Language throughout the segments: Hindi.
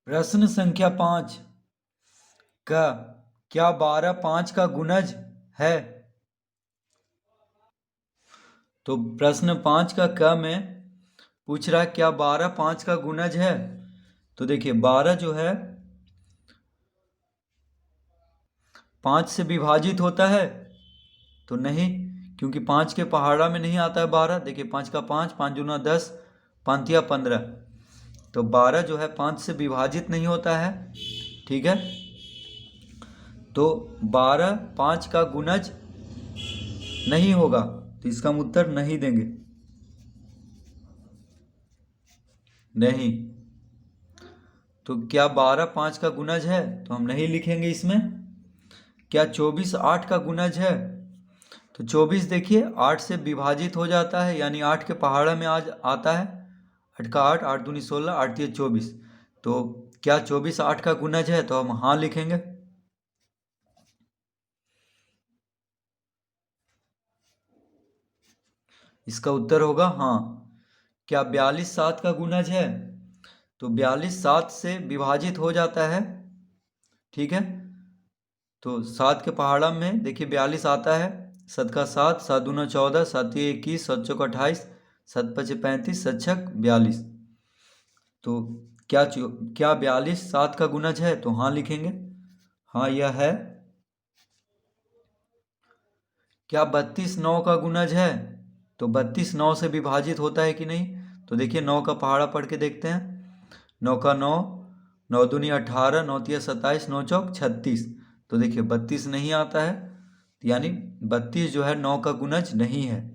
प्रश्न संख्या 5 का क्या 12 5 का गुणज है। तो प्रश्न 5 का क में पूछ रहा है क्या 12 5 का गुणज है। तो देखिए 12 जो है 5 से विभाजित होता है तो नहीं, क्योंकि 5 के पहाड़ा में नहीं आता है 12। देखिए 5 का 5, 5 दूना 10, 5 या 15। तो 12 जो है 5 से विभाजित नहीं होता है। ठीक है, तो 12 5 का गुणज नहीं होगा, तो इसका हम उत्तर नहीं देंगे। नहीं। तो क्या 12 5 का गुणज है, तो हम नहीं लिखेंगे इसमें। क्या 24 8 का गुणज है, तो 24 देखिए 8 से विभाजित हो जाता है, यानी 8 के पहाड़ा में आज आता है। 8 का 8, 8 दूनी 16, 8 तिया 24। तो क्या 24 8 का गुणज है, तो हम हाँ लिखेंगे। इसका उत्तर होगा हाँ। क्या 42 7 का गुणज है, तो 42 7 से विभाजित हो जाता है। ठीक है, तो 7 के पहाड़ा में देखिए 42 आता है। 7 का 7, 7 दूना 14, 7 तिया 21, 7 चौका 28, 7 पचे 35, 7 छक 42। तो क्या 42 7 का गुणज है, तो हाँ लिखेंगे। हाँ यह है। क्या 32 9 का गुणज है, तो 32 9 से विभाजित होता है कि नहीं। तो देखिए 9 का पहाड़ा पढ़ के देखते हैं। 9 का 9, 9 दूनी 18, 9 तिया 27, 9 चौक 36। तो देखिए 32 नहीं आता है, यानी 32 जो है 9 का गुणज नहीं है।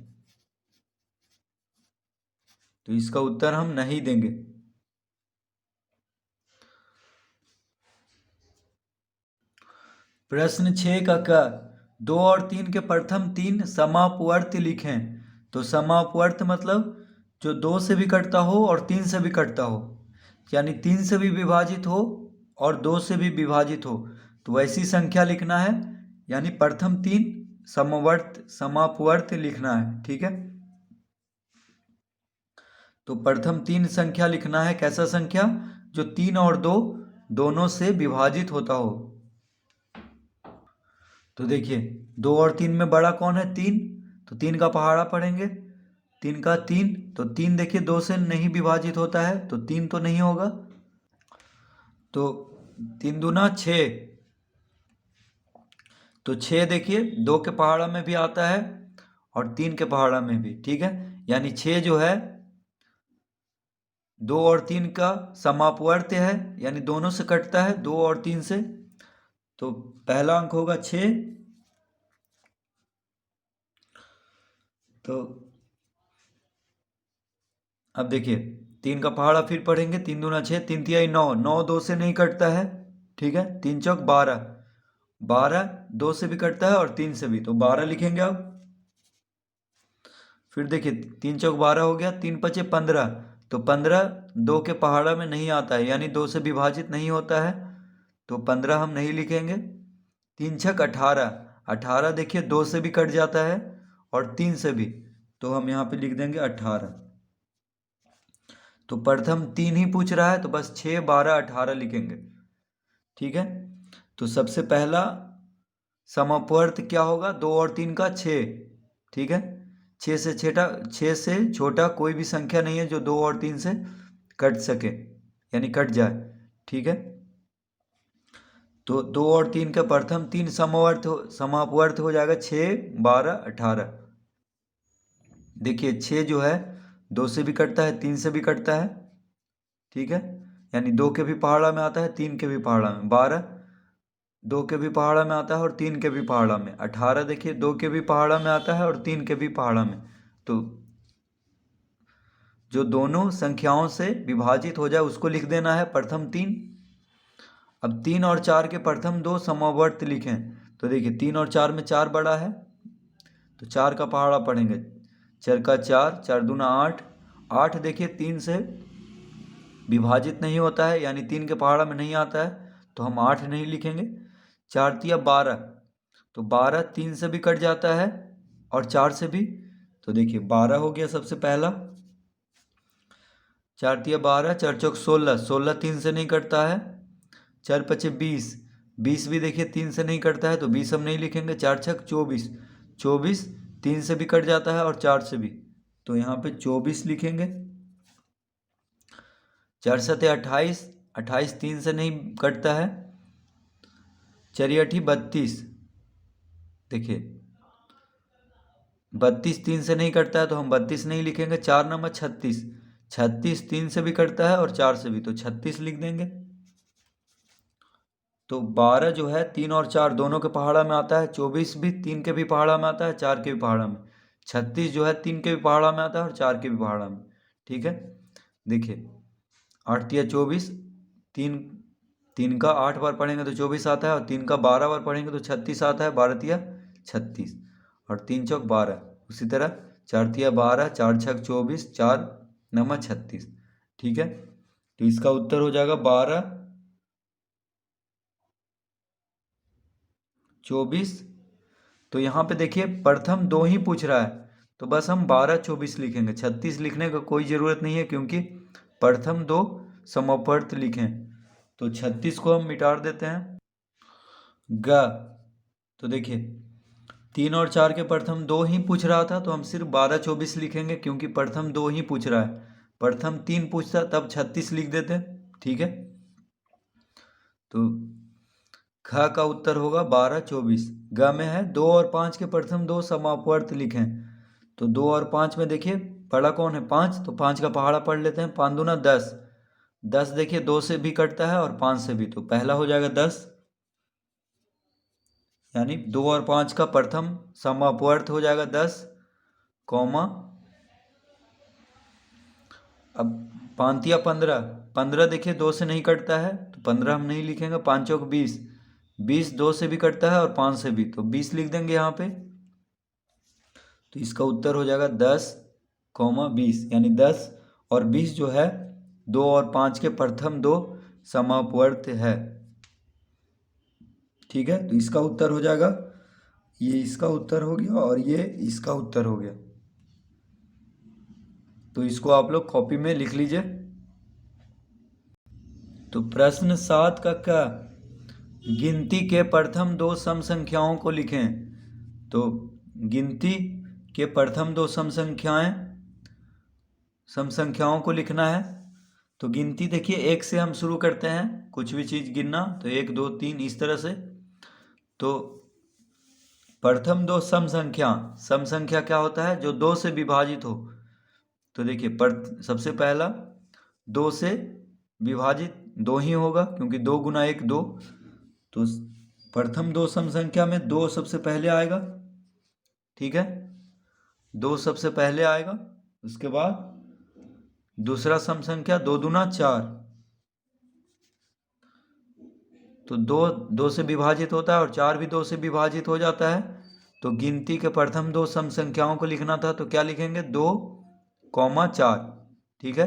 तो इसका उत्तर हम नहीं देंगे। प्रश्न 6 का क 2 और 3 के प्रथम 3 समापवर्त लिखें। तो समापवर्त मतलब जो 2 से भी कटता हो और 3 से भी कटता हो, यानी 3 से भी विभाजित हो और 2 से भी विभाजित हो, तो वैसी संख्या लिखना है। यानी प्रथम 3 समवर्त समापवर्त लिखना है। ठीक है, तो प्रथम 3 संख्या लिखना है। कैसा संख्या, जो 3 और 2 दोनों से विभाजित होता हो। तो देखिए 2 और 3 में बड़ा कौन है, 3। तो 3 का पहाड़ा पढ़ेंगे। 3 का 3, तो 3 देखिए 2 से नहीं विभाजित होता है, तो 3 तो नहीं होगा। तो 3 दूना 6, तो 6 देखिए 2 के पहाड़ा में भी आता है और 3 के पहाड़ा में भी। ठीक है, यानी 6 जो है 2 और 3 का समापवर्त है, यानी दोनों से कटता है, 2 और 3 से। तो पहला अंक होगा 6। तो अब देखिए 3 का पहाड़ा फिर पढ़ेंगे। 3 दूना 6, 3 तिहाई 9, 9 2 से नहीं कटता है। ठीक है, 3 चौक 12, 12 2 से भी कटता है और 3 से भी, तो 12 लिखेंगे अब। फिर देखिए 3 चौक 12 हो गया, 3 पचे 15, तो 15 2 के पहाड़ा में नहीं आता है, यानी 2 से विभाजित नहीं होता है, तो 15 हम नहीं लिखेंगे। 3 छक 18, 18 देखिए 2 से भी कट जाता है और 3 से भी, तो हम यहाँ पे लिख देंगे 18। तो प्रथम 3 ही पूछ रहा है, तो बस 6 12 18 लिखेंगे। ठीक है, तो सबसे पहला समापवर्त क्या होगा, 2 और 3 का 6। ठीक है, 6 से छोटा कोई भी संख्या नहीं है जो 2 और 3 से कट सके, यानी कट जाए। ठीक है, तो 2 और 3 का प्रथम 3 समापवर्त हो जाएगा 6 12 18। देखिए 6 जो है 2 से भी कटता है, 3 से भी कटता है। ठीक है, यानी 2 के भी पहाड़ा में आता है, 3 के भी पहाड़ा में। 12 2 के भी पहाड़ा में आता है और 3 के भी पहाड़ा में। 18 देखिए 2 के भी पहाड़ा में आता है और 3 के भी पहाड़ा में। तो जो दोनों संख्याओं से विभाजित हो जाए उसको लिख देना है प्रथम 3। अब 3 और 4 के प्रथम 2 समवर्त लिखें। तो देखिए 3 और 4 में 4 बड़ा है, तो 4 का पहाड़ा पढ़ेंगे। 4 का 4, 4 दूना 8, 8 देखिए 3 से विभाजित नहीं होता है, यानी 3 के पहाड़ा में नहीं आता है, तो हम 8 नहीं लिखेंगे। 4 तिया 12, तो 12 3 से भी कट जाता है और 4 से भी, तो देखिए 12 हो गया सबसे पहला। 4 तिया 12, 4 चौक 16, 16 3 से नहीं कटता है। 4 पचे 20, 20 भी देखिए 3 से नहीं कटता है तो 20 हम नहीं लिखेंगे। 4 छक 24, 24 3 से भी कट जाता है और 4 से भी, तो यहाँ पे 24 लिखेंगे। 4 सते 28, 28 3 से नहीं कटता है। 4 अठी 32, देखिए 32 3 से नहीं कटता है तो हम 32 नहीं लिखेंगे। 4 नंबर 36, 36 3 से भी कटता है और 4 से भी, तो 36 लिख देंगे। तो 12 जो है 3 और 4 दोनों के पहाड़ा में आता है। 24 भी 3 के भी पहाड़ा में आता है, 4 के भी पहाड़ा में। 36 जो है 3 के भी पहाड़ा में आता है और 4 के भी पहाड़ा में। ठीक है, देखिए 8 तिया 24, 3 का 8 बार पढ़ेंगे तो 24 आता है और 3 का 12 बार पढ़ेंगे तो 36 आता है। 12 तिया 36 और 3 चौक 12। उसी तरह 4 तिया 12, 4 छक 24, 4 नंबर 36। ठीक है, तो इसका उत्तर हो जाएगा 12 24। तो यहाँ पे देखिए प्रथम 2 ही पूछ रहा है तो बस हम 12 24 लिखेंगे। 36 लिखने का कोई ज़रूरत नहीं है क्योंकि प्रथम 2 समापर्त लिखें। तो 36 को हम मिटा देते हैं। ग, तो देखिए 3 और 4 के प्रथम 2 ही पूछ रहा था तो हम सिर्फ 12 24 लिखेंगे क्योंकि प्रथम 2 ही पूछ रहा है। प्रथम 3 पूछता तब 36 लिख देते। ठीक है, तो ख का उत्तर होगा 12 24। ग में है 2 और 5 के प्रथम 2 समापवर्त लिखें। तो 2 और 5 में देखिए पढ़ा कौन है 5, तो 5 का पहाड़ा पढ़ लेते हैं। 5 दूना 10, 10 देखिए 2 से भी कटता है और 5 से भी, तो पहला हो जाएगा 10, यानी 2 और 5 का प्रथम समापवर्त हो जाएगा 10, कौमा अब 5 तिया 15, 15 देखिए 2 से नहीं कटता है तो 15 हम नहीं लिखेंगे। 5 चौक 20, 20 2 से भी कटता है और 5 से भी, तो 20 लिख देंगे यहाँ पे। तो इसका उत्तर हो जाएगा 10, 20, यानी 10 और 20 जो है 2 और 5 के प्रथम 2 समापवर्त है। ठीक है, तो इसका उत्तर हो जाएगा, ये इसका उत्तर हो गया और ये इसका उत्तर हो गया। तो इसको आप लोग कॉपी में लिख लीजिए। तो प्रश्न 7 का क्या, गिनती के प्रथम 2 सम संख्याओं को लिखें। तो गिनती के प्रथम 2 सम संख्याओं को लिखना है। तो गिनती देखिए 1 से हम शुरू करते हैं, कुछ भी चीज़ गिनना, तो 1 2 3 इस तरह से। तो प्रथम 2 सम संख्या क्या होता है, जो 2 से विभाजित हो। तो देखिए सबसे पहला 2 से विभाजित 2 ही होगा क्योंकि 2 गुना 1 2। तो प्रथम 2 सम संख्या में 2 सबसे पहले आएगा। ठीक है, 2 सबसे पहले आएगा। उसके बाद दूसरा सम संख्या 2 दूना 4, तो 2 से विभाजित होता है और 4 भी 2 से विभाजित हो जाता है। तो गिनती के प्रथम 2 सम संख्याओं को लिखना था तो क्या लिखेंगे 2, 4। ठीक है,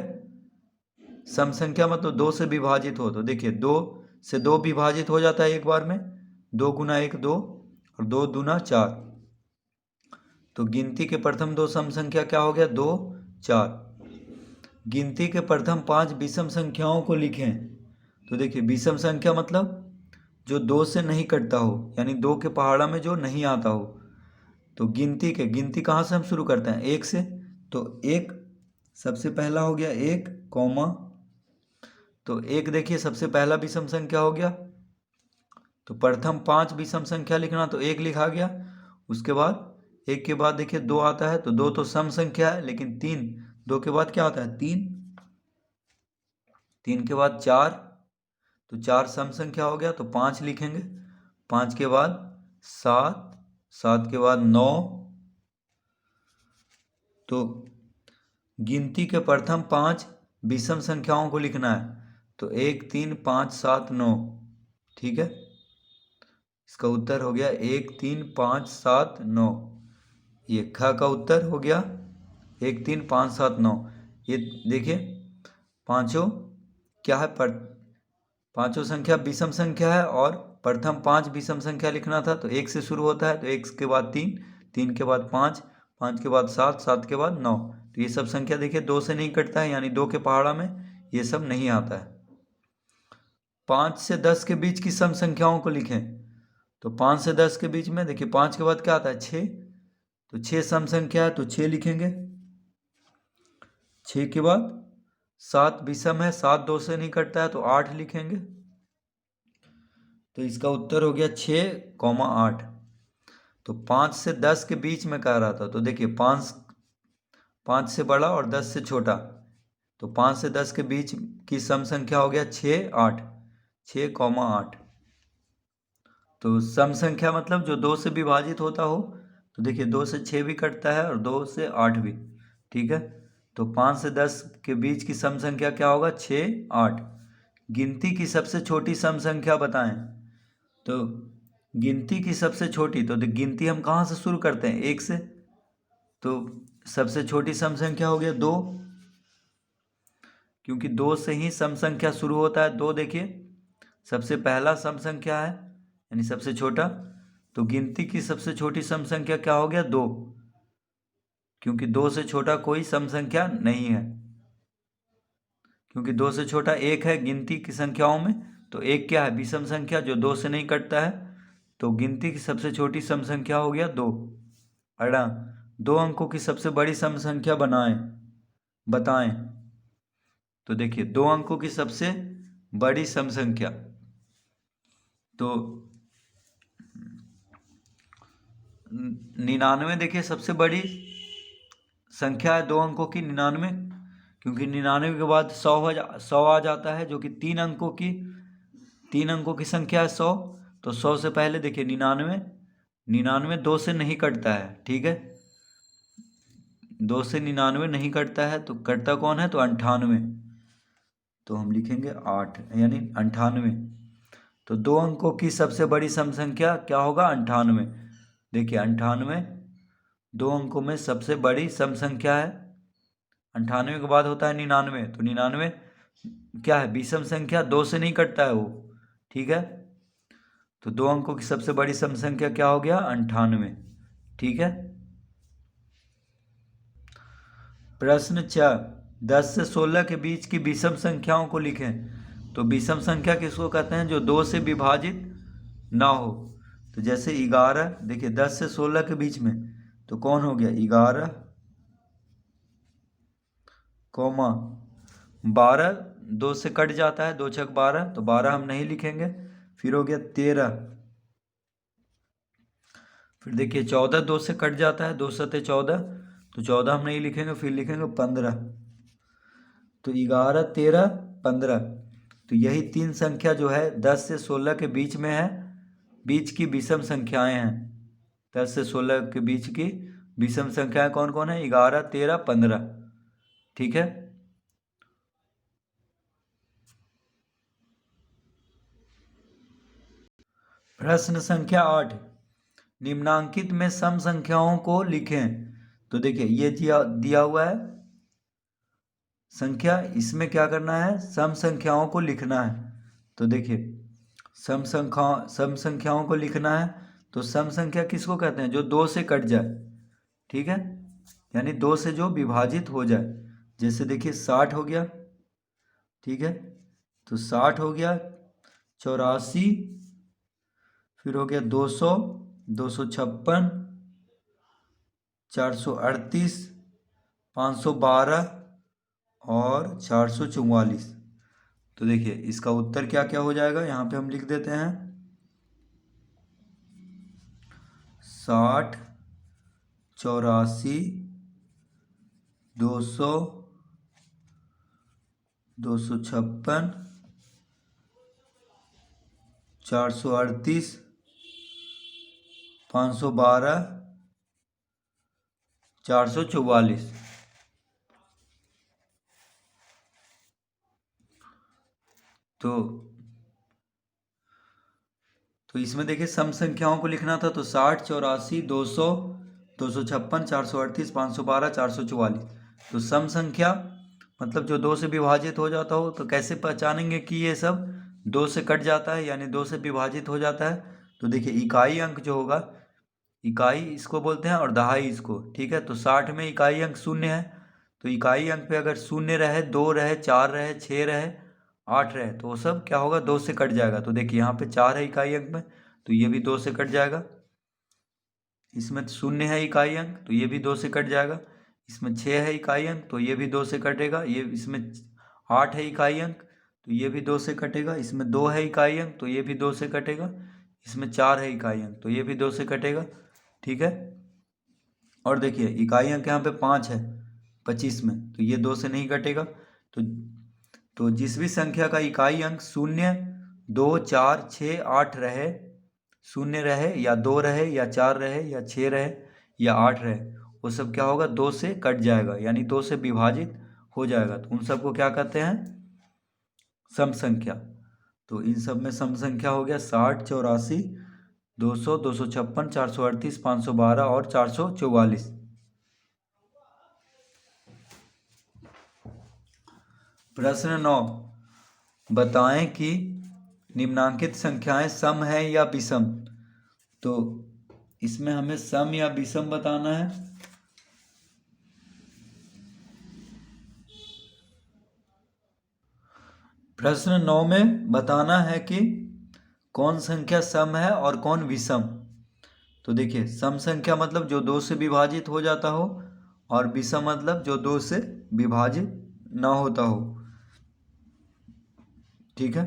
सम संख्या मतलब 2 से विभाजित हो, तो देखिए 2 से 2 विभाजित हो जाता है एक बार में। 2 गुना 1 2 और 2 दूना 4। तो गिनती के प्रथम 2 सम संख्या क्या हो गया 2 4। गिनती के प्रथम 5 विषम संख्याओं को लिखें। तो देखिए विषम संख्या मतलब जो 2 से नहीं कटता हो, यानी 2 के पहाड़ा में जो नहीं आता हो। तो गिनती कहाँ से हम शुरू करते हैं 1 से। तो 1 सबसे पहला हो गया 1, कौमा, तो 1 देखिए सबसे पहला विषम संख्या हो गया। तो प्रथम 5 विषम संख्या लिखना, तो 1 लिखा गया। उसके बाद 1 के बाद देखिए 2 आता है, तो 2 तो सम संख्या है, लेकिन 3 2 के बाद क्या आता है 3, 3 के बाद 4, तो 4 सम संख्या हो गया, तो 5 लिखेंगे। 5 के बाद 7, 7 के बाद 9। तो गिनती के प्रथम 5 विषम संख्याओं को लिखना है। तो 1 3 5 7 9। ठीक है, इसका उत्तर हो गया 1 3 5 7 9। ये ख का उत्तर हो गया 1 3 5 7 9। ये देखिए पांचों क्या है, पांचों संख्या विषम संख्या है और प्रथम 5 विषम संख्या लिखना था। तो 1 से शुरू होता है, तो 1 के बाद 3, 3 के बाद 5, 5 के बाद 7, 7 के बाद 9। तो ये सब संख्या देखिए 2 से नहीं कटता है, यानी 2 के पहाड़ा में ये सब नहीं आता है। 5 से 10 के बीच की सम संख्याओं को लिखें। तो 5 से 10 के बीच में देखिए 5 के बाद क्या आता है 6, तो 6 सम संख्या है तो 6 लिखेंगे। 6 के बाद 7 विषम है, 7 2 से नहीं कटता है तो 8 लिखेंगे। तो इसका उत्तर हो गया 6,8। तो 5 से 10 के बीच में कह रहा था, तो देखिए 5 से बड़ा और 10 से छोटा, तो 5 से 10 के बीच की सम संख्या हो गया 6 8, 6,8। तो सम संख्या मतलब जो 2 से विभाजित होता हो, तो देखिए 2 से 6 भी कटता है और 2 से 8 भी, ठीक है। तो 5 से 10 के बीच की सम संख्या क्या होगा 6 8। गिनती की सबसे छोटी सम संख्या बताएं। तो गिनती की सबसे छोटी, तो गिनती हम कहाँ से शुरू करते हैं 1 से, तो सबसे छोटी सम संख्या हो गया 2, क्योंकि 2 से ही सम संख्या शुरू होता है। 2 देखिए सबसे पहला सम संख्या है, यानी सबसे छोटा। तो गिनती की सबसे छोटी सम संख्या क्या हो गया 2, क्योंकि 2 से छोटा कोई सम संख्या नहीं है, क्योंकि 2 से छोटा 1 है गिनती की संख्याओं में। तो 1 क्या है विषम संख्या जो 2 से नहीं कटता है, तो गिनती की सबसे छोटी सम संख्या हो गया 2। अड़ा 2 अंकों की सबसे बड़ी सम संख्या बताएं। तो देखिए 2 अंकों की सबसे बड़ी सम संख्या, तो 99 देखिए सबसे बड़ी संख्या है 2 अंकों की 99, क्योंकि 99 के बाद 100 आ जाता है, जो कि 3 अंकों की संख्या है 100। तो 100 से पहले देखिए 99 2 से नहीं कटता है, ठीक है। 2 से 99 नहीं कटता है, तो कटता कौन है तो 98, तो हम लिखेंगे 8 यानी 98। तो 2 अंकों की सबसे बड़ी सम संख्या क्या होगा 98। देखिए 98 2 अंकों में सबसे बड़ी सम संख्या है। 98 के बाद होता है 99, तो 99 क्या है विषम संख्या, 2 से नहीं कटता है वो, ठीक है। तो 2 अंकों की सबसे बड़ी सम संख्या क्या हो गया 98, ठीक है। प्रश्न 4, 10 से 16 के बीच की विषम संख्याओं को लिखें। तो विषम संख्या किसको कहते हैं जो 2 से विभाजित ना हो। तो जैसे 11, देखिए 10 से 16 के बीच में, तो कौन हो गया 11, 12, 2 से कट जाता है 2 छक 12, तो 12 हम नहीं लिखेंगे। फिर हो गया 13, फिर देखिए 14, 2 से कट जाता है 2 सते 14, तो 14 हम नहीं लिखेंगे, फिर लिखेंगे 15। तो 11 13 15, तो यही 3 संख्या जो है 10 से 16 के बीच में है, बीच की विषम संख्याएं हैं। 10 से 16 के बीच की विषम संख्याएं कौन कौन है 11 13 15, ठीक है। प्रश्न संख्या 8, निम्नांकित में सम संख्याओं को लिखें। तो देखिए ये दिया हुआ है संख्या, इसमें क्या करना है सम संख्याओं को लिखना है। तो देखिए सम संख्याओं को लिखना है। तो सम संख्या किसको कहते हैं जो 2 से कट जाए, ठीक है, यानी 2 से जो विभाजित हो जाए। जैसे देखिए 60 हो गया, ठीक है, तो 60 हो गया, 84, फिर हो गया 200, 256, 438, 512 और 444। तो देखिए इसका उत्तर क्या क्या हो जाएगा, यहाँ पे हम लिख देते हैं 60, 84, 200, 256, 438, 512, 444। तो इसमें देखिए सम संख्याओं को लिखना था, तो 60, 84, 200, 256, 438, 512, 444। तो सम संख्या मतलब जो 2 से विभाजित हो जाता हो, तो कैसे पहचानेंगे कि ये सब 2 से कट जाता है यानी 2 से विभाजित हो जाता है। तो देखिए इकाई अंक जो होगा, इकाई इसको बोलते हैं और दहाई इसको, ठीक है। तो 60 में इकाई अंक 0 है, तो इकाई अंक पे अगर 0 रहे, 2 रहे, 4 रहे, 6 रहे, 8 रहे, तो वो सब क्या होगा, 2 से कट जाएगा। तो देखिए यहाँ पे 4 है इकाई अंक में, तो ये भी 2 से कट जाएगा। इसमें 0 है इकाई अंक, तो ये भी 2 से कट जाएगा। इसमें 6 है इकाई अंक, तो ये भी 2 से कटेगा। ये इसमें 8 है इकाई अंक, तो ये भी 2 से कटेगा। इसमें 2 है इकाई अंक, तो ये भी 2 से कटेगा। इसमें 4 है इकाई अंक, तो ये भी 2 से कटेगा। ठीक है। और देखिए इकाई अंक यहाँ पे 5 है 25 में, तो ये 2 से नहीं कटेगा। तो जिस भी संख्या का इकाई अंक 0, 2, 4, 6, 8 रहे, 0 रहे या 2 रहे या 4 रहे या 6 रहे या 8 रहे, वो सब क्या होगा, 2 से कट जाएगा, यानी 2 से विभाजित हो जाएगा। तो उन सबको क्या कहते हैं, सम संख्या। तो इन सब में सम संख्या हो गया 60, 84, 200, 256, 438, 512 और 444। प्रश्न 9, बताएं कि निम्नांकित संख्याएं सम है या विषम। तो इसमें हमें सम या विषम बताना है। प्रश्न 9 में बताना है कि कौन संख्या सम है और कौन विषम। तो देखिए सम संख्या मतलब जो 2 से विभाजित हो जाता हो, और विषम मतलब जो 2 से विभाजित ना होता हो। ठीक है।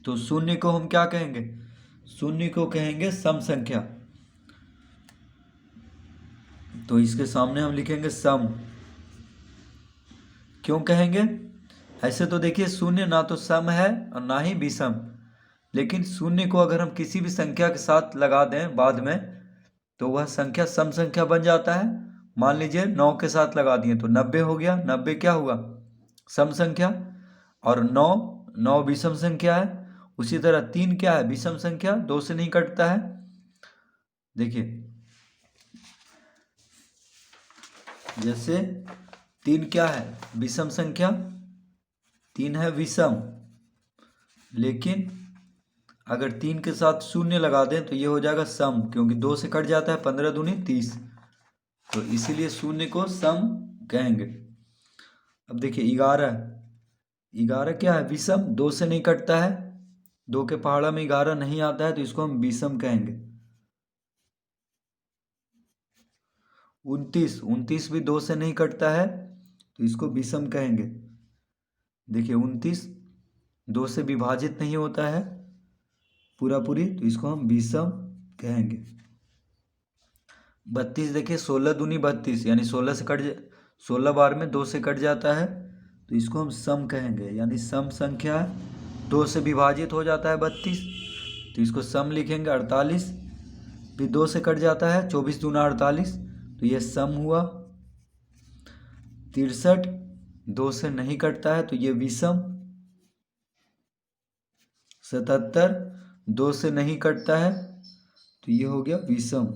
तो 0 को हम क्या कहेंगे, 0 को कहेंगे सम संख्या। तो इसके सामने हम लिखेंगे सम। क्यों कहेंगे, ऐसे तो देखिए 0 ना तो सम है और ना ही विषम, लेकिन 0 को अगर हम किसी भी संख्या के साथ लगा दें बाद में, तो वह संख्या सम संख्या बन जाता है। मान लीजिए 9 के साथ लगा दिए तो 90 हो गया। 90 क्या हुआ, सम संख्या। और 9, 9 विषम संख्या है। उसी तरह 3 क्या है, विषम संख्या, 2 से नहीं कटता है। देखिए जैसे 3 क्या है, विषम संख्या, 3 है विषम, लेकिन अगर 3 के साथ 0 लगा दें तो ये हो जाएगा सम, क्योंकि 2 से कट जाता है, 15 दूनी 30, तो इसीलिए 0 को सम कहेंगे। अब देखिए 11, 11 क्या है, विषम, 2 से नहीं कटता है, 2 के पहाड़ा में 11 नहीं आता है, तो इसको हम विषम कहेंगे। 29, 29 भी 2 से नहीं कटता है, तो इसको विषम कहेंगे। देखिए 29 2 से विभाजित नहीं होता है पूरा पूरी, तो इसको हम विषम कहेंगे। 32 देखिए 16 दूनी 32, यानी 16 से 16 बार में 2 से कट जाता है, तो इसको हम सम कहेंगे, यानी सम संख्या है। 2 से विभाजित हो जाता है 32, तो इसको सम लिखेंगे। 48 भी 2 से कट जाता है, 24 दूना 48, तो ये सम हुआ। 63 2 से नहीं कटता है, तो ये विषम। 77 2 से नहीं कटता है, तो ये हो गया विषम।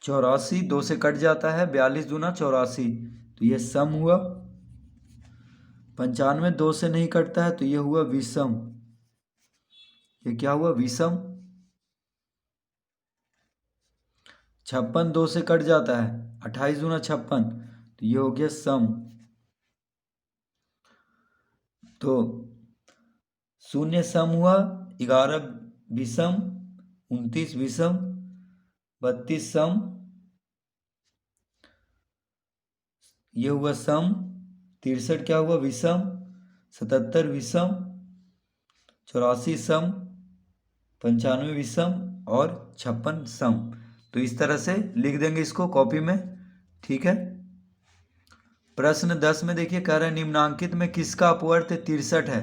84 2 से कट जाता है, 42 दूना 84, तो ये सम हुआ। 95 2 से नहीं कटता है, तो ये हुआ विषम। ये क्या हुआ, विषम। 56 2 से कट जाता है, 28 दूना 56, तो ये हो गया सम। तो 0 सम हुआ, 11 विषम, 29 विषम, 32 सम, ये हुआ सम। 63 क्या हुआ, विषम। 77 विषम, 84 सम, 95 विषम और 56 सम। तो इस तरह से लिख देंगे इसको कॉपी में। ठीक है। प्रश्न 10 में देखिए कह रहा है निम्नांकित में किसका अपवर्त 63 है।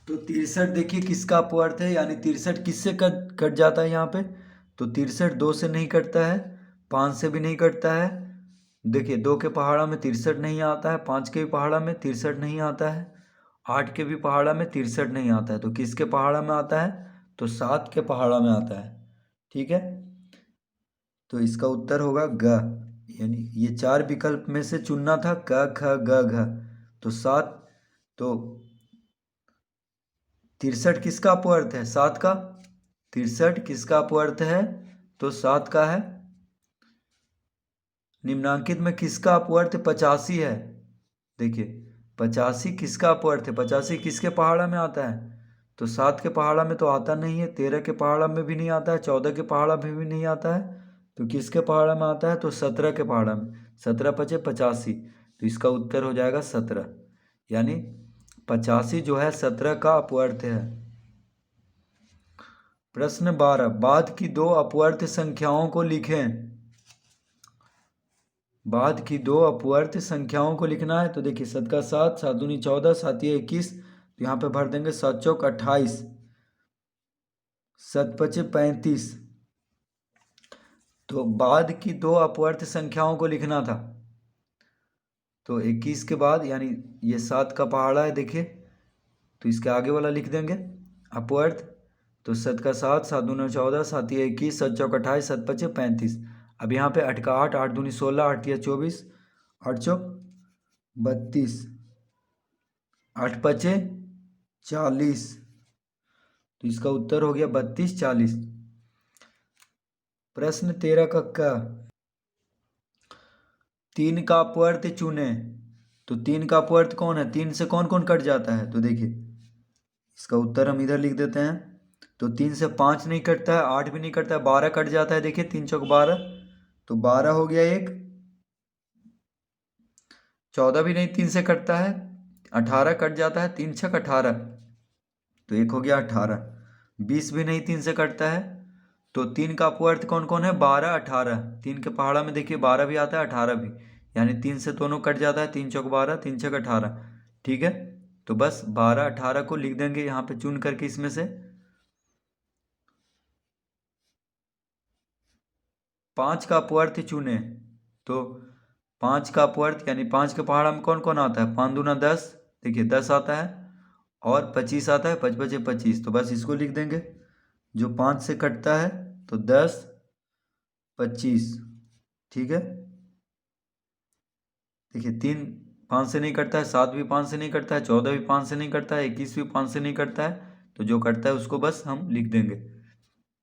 तो 63 देखिए किसका अपवर्त है, यानी 63 किससे कट जाता है यहाँ पे। तो 63 2 से नहीं कटता है, 5 से भी नहीं कटता है। देखिए 2 के पहाड़ा में 63 नहीं आता है, 5 के भी पहाड़ा में 63 नहीं आता है, 8 के भी पहाड़ा में 63 नहीं आता है। तो किसके पहाड़ा में आता है, तो 7 के पहाड़ा में आता है। ठीक है। तो इसका उत्तर होगा ग, यानी ये 4 विकल्प में से चुनना था, क ख ग घ। तो 7, तो 63 किसका अपवर्त है, 7 का। 63 किसका अपवर्त है, तो 7 का है। निम्नांकित में किसका अपवर्त 85 है? देखिए 85 किसका अपवर्त है? 85 किसके पहाड़ा में आता है? तो 7 के पहाड़ा में तो आता नहीं है, 13 के पहाड़ा में भी नहीं आता है, 14 के पहाड़ा में भी नहीं आता है, तो किसके पहाड़ा में आता है? तो 17 के पहाड़ा में। 17 पचे 85, तो इसका उत्तर हो जाएगा 17, यानी 85 जो है 17 का अपवर्त है। प्रश्न 12, बाद की दो अपवर्त संख्याओं को लिखें। बाद की दो अपवर्त संख्याओं को लिखना है। तो देखिए 7 का 7, 7 दूनी 14, 7 या 21, तो यहाँ पे भर देंगे 7 चौक 28, 7 पचे 35। तो बाद की दो अपवर्त संख्याओं को लिखना था। तो 21 के बाद यानी ये 7 का पहाड़ा है देखिए, तो इसके आगे वाला लिख देंगे अपवर्त। तो 7 का 7, 7 दूनी 14, 7 या 21, 7 चौक 28, 7 पचे 35। अब यहाँ पे 8 का 8, 8 दूनी 16, 8 या 24, 8 चौक 32, 8 पचे 40, तो इसका उत्तर हो गया 32, 40। प्रश्न 13 का 3 का अपवर्त चुने। तो 3 का अपवर्त कौन है? 3 से कौन कौन कट जाता है? तो देखिए इसका उत्तर हम इधर लिख देते हैं। तो 3 से 5 नहीं कटता है, 8 भी नहीं कटता है, 12 कट जाता है। देखिए 3 चौक 12, तो 12 हो गया एक। 14 भी नहीं 3 से कटता है, 18 कट जाता है, 3 छक 18, तो एक हो गया 18। 20 भी नहीं 3 से कटता है, तो 3 का अपवर्त कौन कौन है? 12, 18। 3 के पहाड़ा में देखिए 12 भी आता है, 18 भी, यानी 3 से दोनों कट जाता है। 3 चौक 12, 3 छक 18, ठीक है। तो बस 12, 18 को लिख देंगे यहाँ पे चुन करके इसमें से। 5 का अपवर्त चुने। तो 5 का अपवर्त यानी 5 के पहाड़ा में कौन कौन आता है? 5 दूना 10, देखिए 10 आता है, और 25 आता है, 5 पचे 25, तो बस इसको लिख देंगे जो 5 से कटता है। तो 10, 25, ठीक है। देखिए 3 5 से नहीं कटता है, 7 भी 5 से नहीं कटता है, 14 भी 5 से नहीं कटता है, 21 भी 5 से नहीं कटता है, तो जो कटता है उसको बस हम लिख देंगे।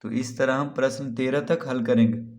तो इस तरह हम प्रश्न 13 तक हल करेंगे।